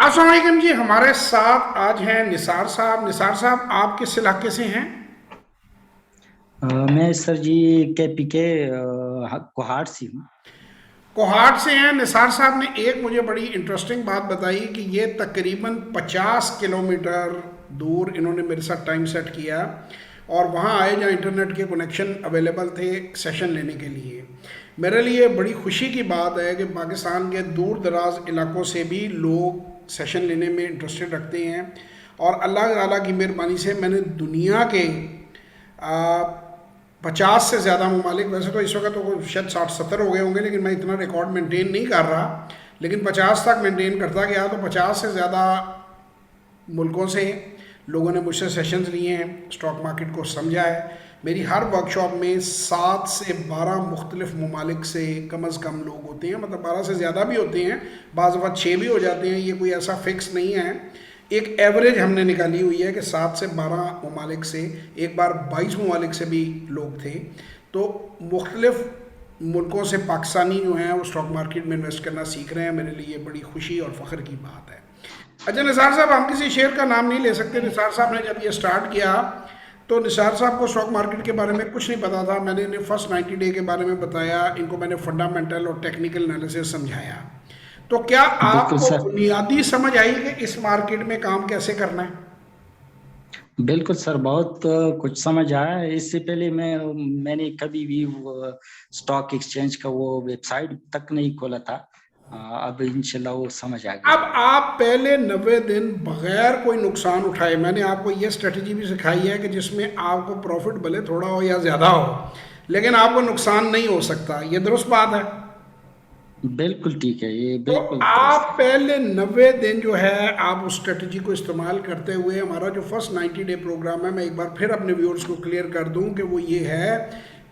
السلام علیکم جی، ہمارے ساتھ آج ہیں نثار صاحب۔ نثار صاحب آپ کس علاقے سے ہیں؟ میں سر جی کے پی کے کوہاٹ سے ہوں۔ کوہاٹ سے ہیں۔ نثار صاحب نے ایک مجھے بڑی انٹرسٹنگ بات بتائی کہ یہ تقریباً 50 کلومیٹر دور انہوں نے میرے ساتھ ٹائم سیٹ کیا اور وہاں آئے جہاں انٹرنیٹ کے کنیکشن اویلیبل تھے سیشن لینے کے لیے۔ میرے لیے بڑی خوشی کی بات ہے کہ پاکستان کے دور دراز علاقوں سے بھی لوگ سیشن لینے میں انٹرسٹڈ رکھتے ہیں، اور اللہ تعالیٰ کی مہربانی سے میں نے دنیا کے 50 سے زیادہ ممالک، ویسے تو اس وقت تو شاید 60-70 ہو گئے ہوں گے لیکن میں اتنا ریکارڈ مینٹین نہیں کر رہا، لیکن 50 تک مینٹین کرتا گیا تو 50 سے زیادہ ملکوں سے لوگوں نے مجھ سے سیشنز لیے ہیں، اسٹاک مارکیٹ کو سمجھا ہے۔ میری ہر ورکشاپ میں 7 سے 12 مختلف ممالک سے کم از کم لوگ ہوتے ہیں، مطلب 12 سے زیادہ بھی ہوتے ہیں، بعض وقت 6 بھی ہو جاتے ہیں، یہ کوئی ایسا فکس نہیں ہے۔ ایک ایوریج ہم نے نکالی ہوئی ہے کہ 7 سے 12 ممالک سے، ایک بار 22 ممالک سے بھی لوگ تھے۔ تو مختلف ملکوں سے پاکستانی جو ہیں وہ اسٹاک مارکیٹ میں انویسٹ کرنا سیکھ رہے ہیں، میرے لیے بڑی خوشی اور فخر کی بات ہے۔ اچھا نثار صاحب، ہم کسی شیئر کا نام نہیں لے سکتے۔ نثار صاحب نے جب یہ سٹارٹ کیا تو نثار صاحب کو اسٹاک مارکیٹ کے بارے میں کچھ نہیں پتا تھا، میں نے انہیں فرسٹ 90 ڈے کے بارے میں بتایا، ان کو میں نے فنڈامنٹل اور ٹیکنیکل انالیسس سمجھایا۔ تو کیا آپ بالکل کو سر، بنیادی سمجھ آئی کہ اس مارکیٹ میں کام کیسے کرنا ہے؟ بالکل سر، بہت کچھ سمجھ آیا ہے۔ اس سے پہلے میں نے کبھی بھی وہ اسٹاک ایکسچینج کا وہ ویب سائٹ تک نہیں کھولا تھا۔ اب انشاءاللہ وہ سمجھ آ گیا اب ہے۔ آپ پہلے 90 دن بغیر کوئی نقصان اٹھائے، میں نے آپ کو یہ اسٹریٹجی بھی سکھائی ہے کہ جس میں آپ کو پروفٹ بھلے تھوڑا ہو یا زیادہ ہو لیکن آپ کو نقصان نہیں ہو سکتا، یہ درست بات ہے؟ بالکل ٹھیک ہے، یہ تو بالکل درست آپ ہے۔ پہلے 90 دن جو ہے آپ اس اسٹریٹجی کو استعمال کرتے ہوئے، ہمارا جو فرسٹ 90 ڈے پروگرام ہے، میں ایک بار پھر اپنے ویورز کو کلیئر کر دوں کہ وہ یہ ہے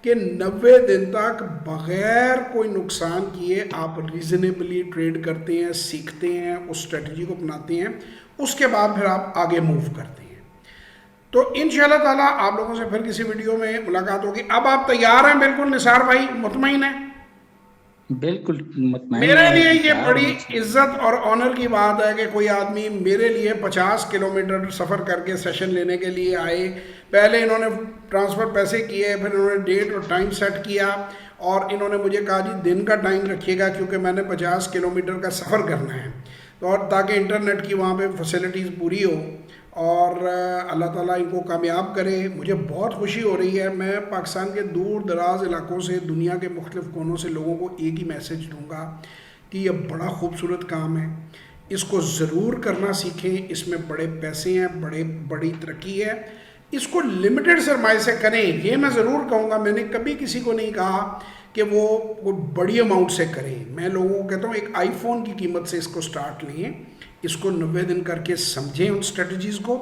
کہ 90 دن تک بغیر کوئی نقصان کیے آپ ریزنیبلی ٹریڈ کرتے ہیں، سیکھتے ہیں، اس اسٹریٹجی کو اپناتے ہیں، اس کے بعد پھر آپ آگے موو کرتے ہیں۔ تو انشاءاللہ تعالیٰ آپ لوگوں سے پھر کسی ویڈیو میں ملاقات ہوگی۔ اب آپ تیار ہیں؟ بالکل نثار بھائی مطمئن ہیں؟ بالکل مطمئن میرے ہے، لیے یہ تیار بڑی ہوں سر۔ عزت اور آنر کی بات ہے کہ کوئی آدمی میرے لیے 50 کلومیٹر سفر کر کے سیشن لینے کے لیے آئے۔ پہلے انہوں نے ٹرانسفر پیسے کیے، پھر انہوں نے ڈیٹ اور ٹائم سیٹ کیا، اور انہوں نے مجھے کہا جی دن کا ٹائم رکھیے گا کیونکہ میں نے 50 کلومیٹر کا سفر کرنا ہے، تو اور تاکہ انٹرنیٹ کی وہاں پہ فیسلٹیز پوری ہو، اور اللہ تعالیٰ ان کو کامیاب کرے۔ مجھے بہت خوشی ہو رہی ہے، میں پاکستان کے دور دراز علاقوں سے، دنیا کے مختلف کونوں سے لوگوں کو ایک ہی میسج دوں گا کہ یہ بڑا خوبصورت کام ہے، اس کو ضرور کرنا سیکھیں، اس میں بڑے پیسے ہیں، بڑی ترقی ہے۔ اس کو لمیٹڈ سرمائے سے کریں، یہ میں ضرور کہوں گا، میں نے کبھی کسی کو نہیں کہا کہ وہ کوئی بڑی اماؤنٹ سے کریں۔ میں لوگوں کو کہتا ہوں ایک آئی فون کی قیمت سے اس کو سٹارٹ لیں، اس کو 90 دن کر کے سمجھیں ان اسٹریٹجیز کو،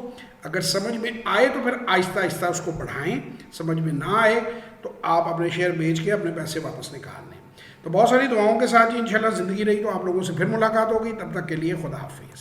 اگر سمجھ میں آئے تو پھر آہستہ آہستہ اس کو بڑھائیں، سمجھ میں نہ آئے تو آپ اپنے شیئر بیچ کے اپنے پیسے واپس نکال لیں۔ تو بہت ساری دعاؤں کے ساتھ جی انشاءاللہ زندگی رہی تو آپ لوگوں سے پھر ملاقات ہوگی، تب تک کے لیے خدا حافظ۔